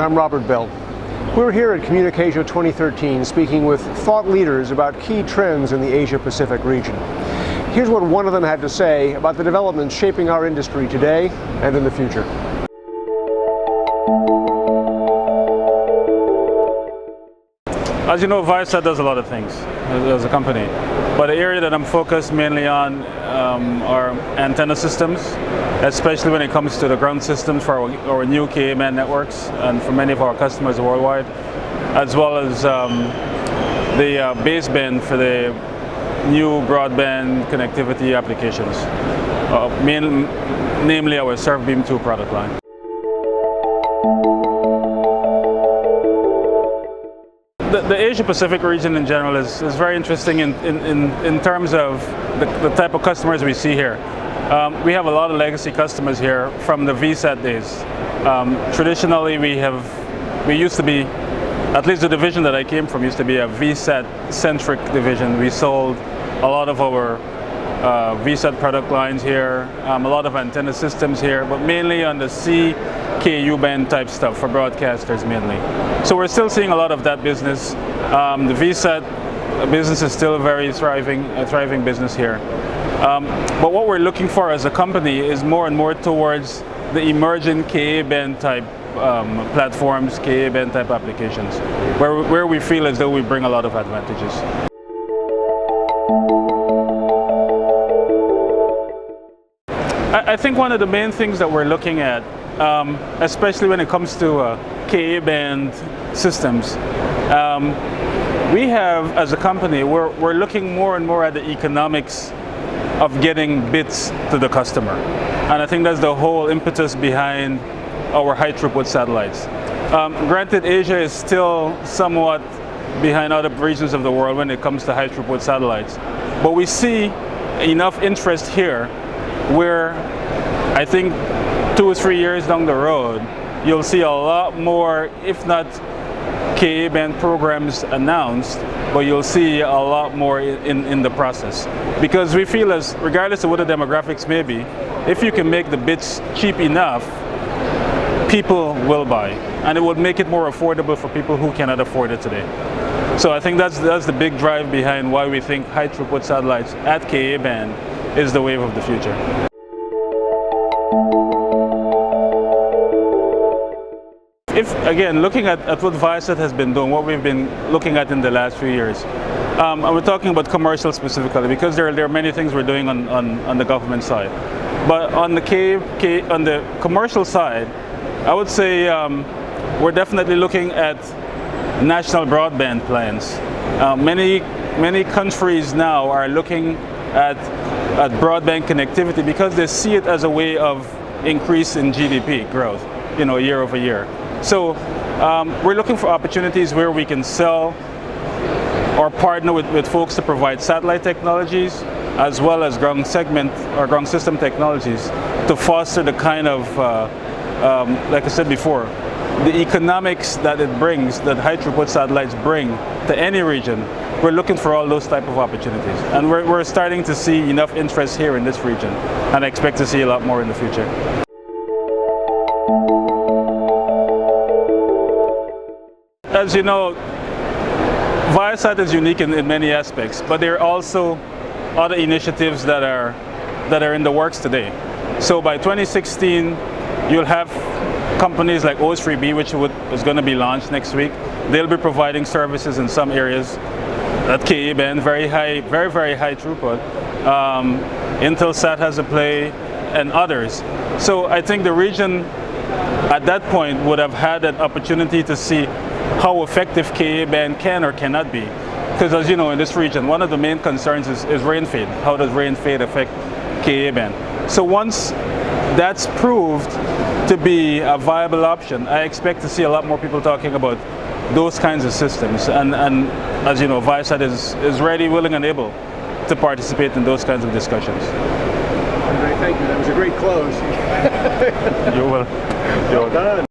I'm Robert Bell. We're here at CommunicAsia 2013 speaking with thought leaders about key trends in the Asia-Pacific region. Here's what one of them had to say about the developments shaping our industry today and in the future. As you know, ViaSat does a lot of things as a company, but the area that I'm focused mainly on are antenna systems, especially when it comes to the ground systems for our new Ka-band networks and for many of our customers worldwide, as well as the baseband for the new broadband connectivity applications, namely our SurfBeam 2 product line. The Asia-Pacific region in general is very interesting in terms of the type of customers we see here. We have a lot of legacy customers here from the ViaSat days. Traditionally, we used to be, at least the division that I came from used to be a ViaSat-centric division. We sold a lot of our ViaSat product lines here, a lot of antenna systems here, but mainly on the CKU band type stuff for broadcasters mainly. So we're still seeing a lot of that business. The ViaSat business is still a very thriving business here. But what we're looking for as a company is more and more towards the emerging Ka-band type platforms, Ka-band type applications, where we feel as though we bring a lot of advantages. I think one of the main things that we're looking at, especially when it comes to Ka-band systems, we have, as a company, we're looking more and more at the economics of getting bits to the customer. And I think that's the whole impetus behind our high throughput satellites. Granted, Asia is still somewhat behind other regions of the world when it comes to high throughput satellites. But we see enough interest here where I think 2 or 3 years down the road, you'll see a lot more, if not Ka-band programs announced, but you'll see a lot more in the process. Because we feel as, regardless of what the demographics may be, if you can make the bits cheap enough, people will buy. And it would make it more affordable for people who cannot afford it today. So I think that's the big drive behind why we think high throughput satellites at Ka-band is the wave of the future. If, again, looking at what ViaSat has been doing, what we've been looking at in the last few years, and we're talking about commercial specifically, because there are many things we're doing on the government side. But on the commercial side, I would say we're definitely looking at national broadband plans. Many countries now are looking at broadband connectivity because they see it as a way of increase in GDP growth, year over year. So we're looking for opportunities where we can sell or partner with folks to provide satellite technologies as well as ground segment or ground system technologies to foster the kind of, like I said before, the economics that it brings, that high throughput satellites bring to any region. We're looking for all those type of opportunities. And we're starting to see enough interest here in this region, and I expect to see a lot more in the future. As you know, ViaSat is unique in many aspects, but there are also other initiatives that are in the works today. So by 2016, you'll have companies like O3B, which is going to be launched next week. They'll be providing services in some areas at Ka-band, very high throughput. Intelsat has a play, and others. So I think the region at that point would have had an opportunity to see how effective Ka-band can or cannot be. Because as you know, in this region, one of the main concerns is rain fade. How does rain fade affect Ka-band? So once that's proved to be a viable option, I expect to see a lot more people talking about those kinds of systems. And as you know, ViaSat is ready, willing, and able to participate in those kinds of discussions. Andre, thank you. That was a great close. You're welcome. Well done.